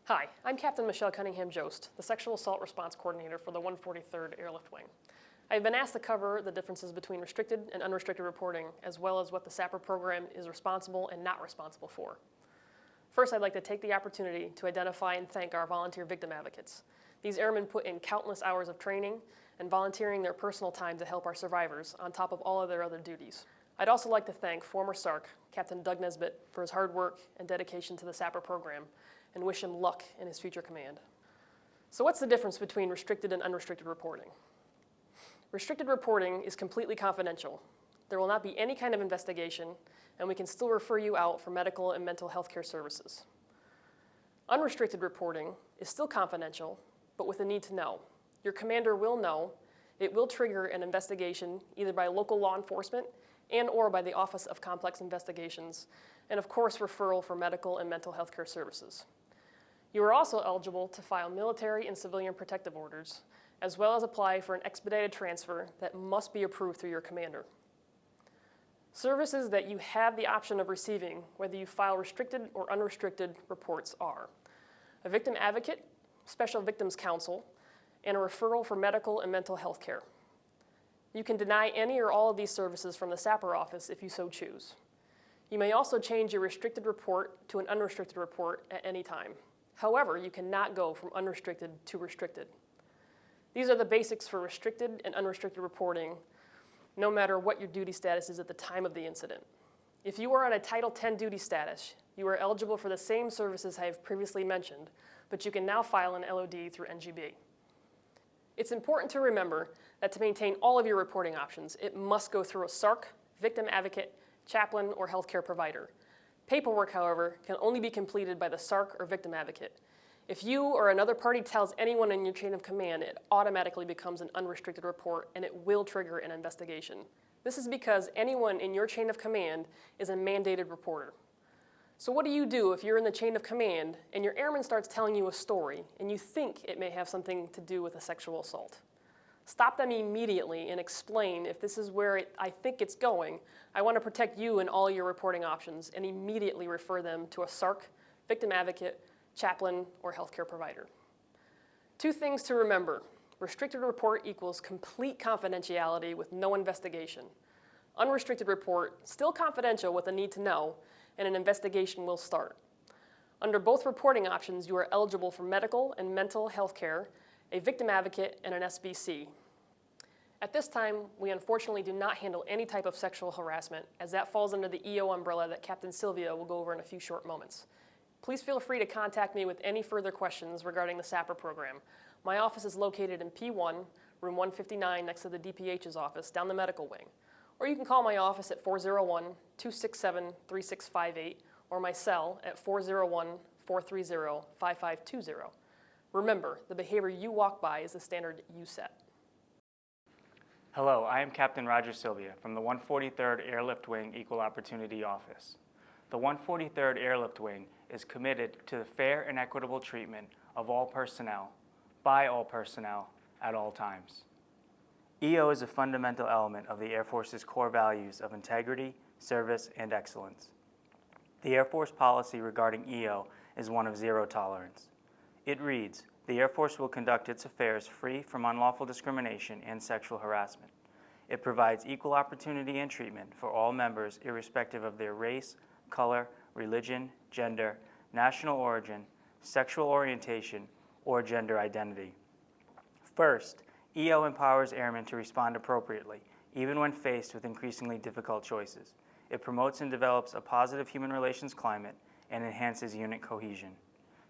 Hi, I'm Captain Michelle Cunningham-Jost, the Sexual Assault Response Coordinator for the 143rd Airlift Wing. I've been asked to cover the differences between restricted and unrestricted reporting, as well as what the SAPR program is responsible and not responsible for. First, I'd like to take the opportunity to identify and thank our volunteer victim advocates. These airmen put in countless hours of training and volunteering their personal time to help our survivors, on top of all of their other duties. I'd also like to thank former SARC, Captain Doug Nesbitt, for his hard work and dedication to the SAPR program, and wish him luck in his future command. So what's the difference between restricted and unrestricted reporting? Restricted reporting is completely confidential. There will not be any kind of investigation, and we can still refer you out for medical and mental health care services. Unrestricted reporting is still confidential, but with a need to know. Your commander will know. It will trigger an investigation either by local law enforcement and/or by the Office of Complex Investigations, and of course referral for medical and mental health care services. You are also eligible to file military and civilian protective orders, as well as apply for an expedited transfer that must be approved through your commander. Services that you have the option of receiving, whether you file restricted or unrestricted reports, are a victim advocate, special victims counsel, and a referral for medical and mental health care. You can deny any or all of these services from the SAPR office if you so choose. You may also change your restricted report to an unrestricted report at any time. However, you cannot go from unrestricted to restricted. These are the basics for restricted and unrestricted reporting, no matter what your duty status is at the time of the incident. If you are on a Title 10 duty status, you are eligible for the same services I have previously mentioned, but you can now file an LOD through NGB. It's important to remember that to maintain all of your reporting options, it must go through a SARC, victim advocate, chaplain, or healthcare provider. Paperwork, however, can only be completed by the SARC or victim advocate. If you or another party tells anyone in your chain of command, it automatically becomes an unrestricted report and it will trigger an investigation. This is because anyone in your chain of command is a mandated reporter. So what do you do if you're in the chain of command and your airman starts telling you a story and you think it may have something to do with a sexual assault? Stop them immediately and explain, if this is where I think it's going, I want to protect you and all your reporting options, and immediately refer them to a SARC, victim advocate, chaplain, or healthcare provider. Two things to remember. Restricted report equals complete confidentiality with no investigation. Unrestricted report, still confidential with a need to know, and an investigation will start. Under both reporting options, you are eligible for medical and mental health care, a victim advocate, and an SBC. At this time, we unfortunately do not handle any type of sexual harassment, as that falls under the EO umbrella that Captain Sylvia will go over in a few short moments. Please feel free to contact me with any further questions regarding the SAPR program. My office is located in P1, room 159, next to the DPH's office, down the medical wing. Or you can call my office at 401-267-3658, or my cell at 401-430-5520. Remember, the behavior you walk by is the standard you set. Hello, I am Captain Roger Sylvia from the 143rd Airlift Wing Equal Opportunity Office. The 143rd Airlift Wing is committed to the fair and equitable treatment of all personnel, by all personnel, at all times. EO is a fundamental element of the Air Force's core values of integrity, service, and excellence. The Air Force policy regarding EO is one of zero tolerance. It reads, the Air Force will conduct its affairs free from unlawful discrimination and sexual harassment. It provides equal opportunity and treatment for all members irrespective of their race, color, religion, gender, national origin, sexual orientation, or gender identity. First, EO empowers airmen to respond appropriately, even when faced with increasingly difficult choices. It promotes and develops a positive human relations climate and enhances unit cohesion.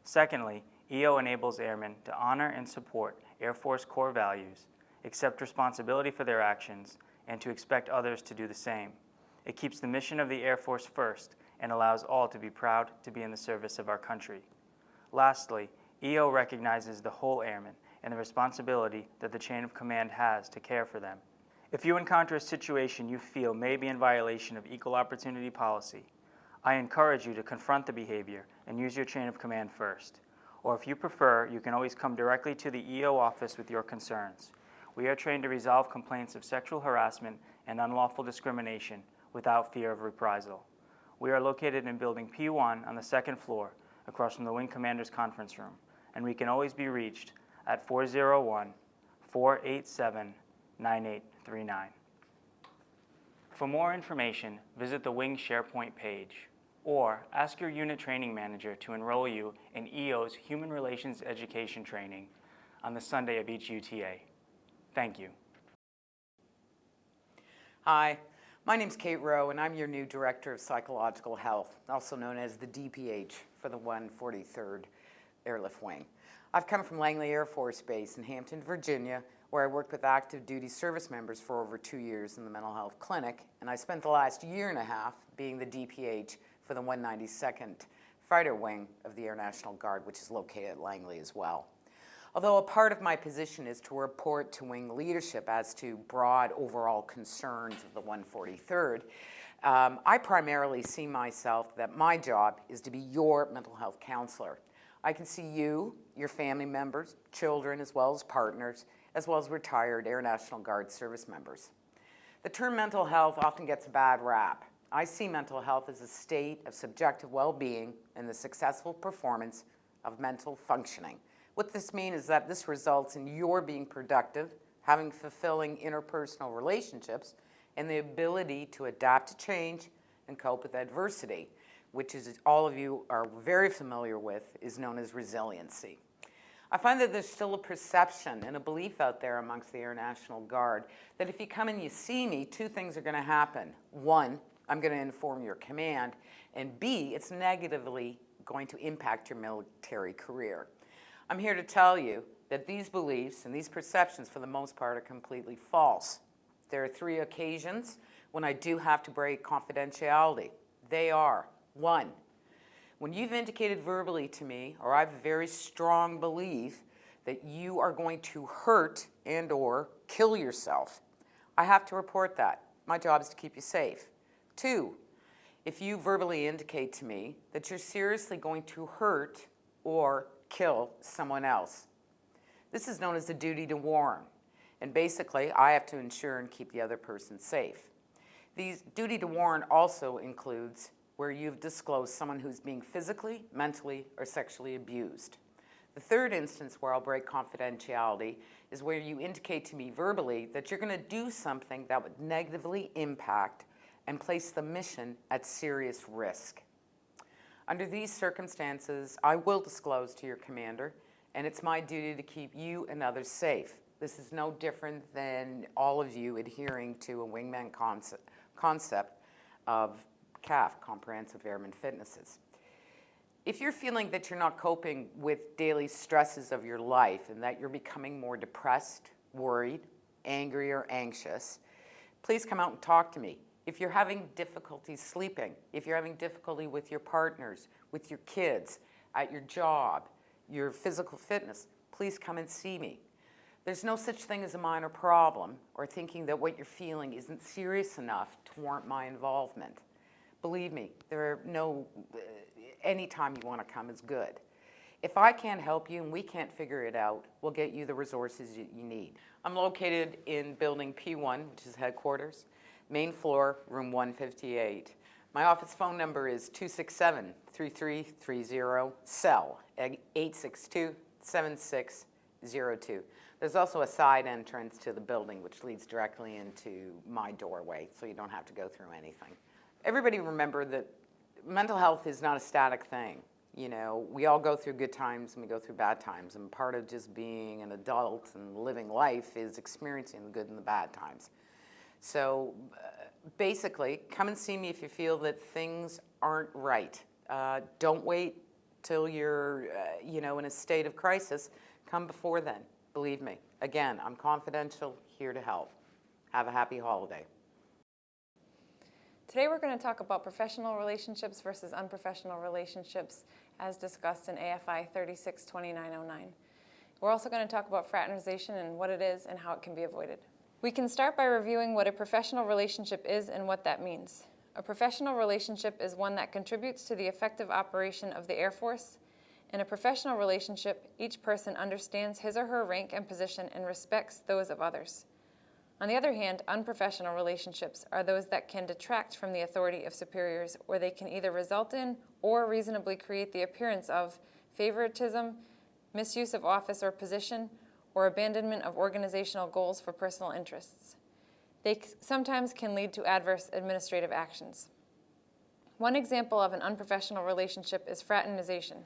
Secondly, EO enables airmen to honor and support Air Force core values, accept responsibility for their actions, and to expect others to do the same. It keeps the mission of the Air Force first and allows all to be proud to be in the service of our country. Lastly, EO recognizes the whole airman and the responsibility that the chain of command has to care for them. If you encounter a situation you feel may be in violation of equal opportunity policy, I encourage you to confront the behavior and use your chain of command first. Or if you prefer, you can always come directly to the EO office with your concerns. We are trained to resolve complaints of sexual harassment and unlawful discrimination without fear of reprisal. We are located in Building P1 on the second floor, across from the Wing Commander's Conference Room, and we can always be reached at 401-487-9839. For more information, visit the Wing SharePoint page, or ask your unit training manager to enroll you in EO's Human Relations Education Training on the Sunday of each UTA. Thank you. Hi, my name's Kate Rowe, and I'm your new Director of Psychological Health, also known as the DPH for the 143rd Airlift Wing. I've come from Langley Air Force Base in Hampton, Virginia, where I worked with active duty service members for over 2 years in the mental health clinic, and I spent the last year and a half being the DPH for the 192nd Fighter Wing of the Air National Guard, which is located at Langley as well. Although a part of my position is to report to Wing leadership as to broad overall concerns of the 143rd, I primarily see myself that my job is to be your mental health counselor. I can see you, your family members, children, as well as partners, as well as retired Air National Guard service members. The term mental health often gets a bad rap. I see mental health as a state of subjective well-being and the successful performance of mental functioning. What this means is that this results in your being productive, having fulfilling interpersonal relationships, and the ability to adapt to change and cope with adversity, which is all of you are very familiar with, is known as resiliency. I find that there's still a perception and a belief out there amongst the Air National Guard that if you come and you see me, two things are going to happen. One, I'm going to inform your command, and B, it's negatively going to impact your military career. I'm here to tell you that these beliefs and these perceptions, for the most part, are completely false. There are 3 occasions when I do have to break confidentiality. They are, 1, when you've indicated verbally to me, or I have a very strong belief that you are going to hurt and or kill yourself, I have to report that. My job is to keep you safe. 2, if you verbally indicate to me that you're seriously going to hurt or kill someone else. This is known as the duty to warn. And basically, I have to ensure and keep the other person safe. These duty to warn also includes where you've disclosed someone who's being physically, mentally, or sexually abused. The third instance where I'll break confidentiality is where you indicate to me verbally that you're going to do something that would negatively impact and place the mission at serious risk. Under these circumstances, I will disclose to your commander, and it's my duty to keep you and others safe. This is no different than all of you adhering to a wingman concept of CAF, Comprehensive Airman Fitnesses. If you're feeling that you're not coping with daily stresses of your life and that you're becoming more depressed, worried, angry, or anxious, please come out and talk to me. If you're having difficulty sleeping, if you're having difficulty with your partners, with your kids, at your job, your physical fitness, please come and see me. There's no such thing as a minor problem or thinking that what you're feeling isn't serious enough to warrant my involvement. Believe me, any time you want to come is good. If I can't help you and we can't figure it out, we'll get you the resources you need. I'm located in building P1, which is headquarters, main floor, room 158. My office phone number is 267-3330, cell 862-7602. There's also a side entrance to the building which leads directly into my doorway, so you don't have to go through anything. Everybody remember that mental health is not a static thing. You know, we all go through good times and we go through bad times, and part of just being an adult and living life is experiencing the good and the bad times. So basically, come and see me if you feel that things aren't right. Don't wait till you're in a state of crisis. Come before then. Believe me. Again, I'm confidential, here to help. Have a happy holiday. Today we're going to talk about professional relationships versus unprofessional relationships as discussed in AFI 362909. We're also going to talk about fraternization and what it is and how it can be avoided. We can start by reviewing what a professional relationship is and what that means. A professional relationship is one that contributes to the effective operation of the Air Force. In a professional relationship, each person understands his or her rank and position and respects those of others. On the other hand, unprofessional relationships are those that can detract from the authority of superiors, or they can either result in or reasonably create the appearance of favoritism, misuse of office or position, or abandonment of organizational goals for personal interests. They sometimes can lead to adverse administrative actions. One example of an unprofessional relationship is fraternization.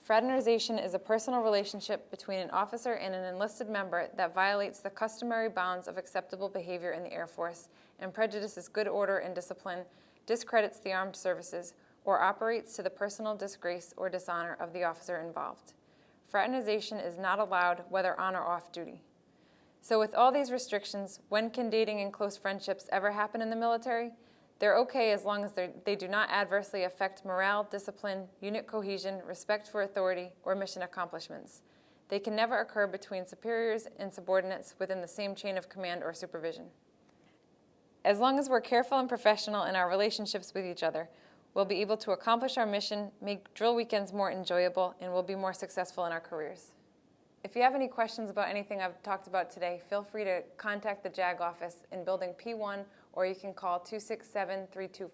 Fraternization is a personal relationship between an officer and an enlisted member that violates the customary bounds of acceptable behavior in the Air Force and prejudices good order and discipline, discredits the armed services, or operates to the personal disgrace or dishonor of the officer involved. Fraternization is not allowed whether on or off duty. So with all these restrictions, when can dating and close friendships ever happen in the military? They're okay as long as they do not adversely affect morale, discipline, unit cohesion, respect for authority, or mission accomplishments. They can never occur between superiors and subordinates within the same chain of command or supervision. As long as we're careful and professional in our relationships with each other, we'll be able to accomplish our mission, make drill weekends more enjoyable, and we'll be more successful in our careers. If you have any questions about anything I've talked about today, feel free to contact the JAG office in Building P1, or you can call 267-3259.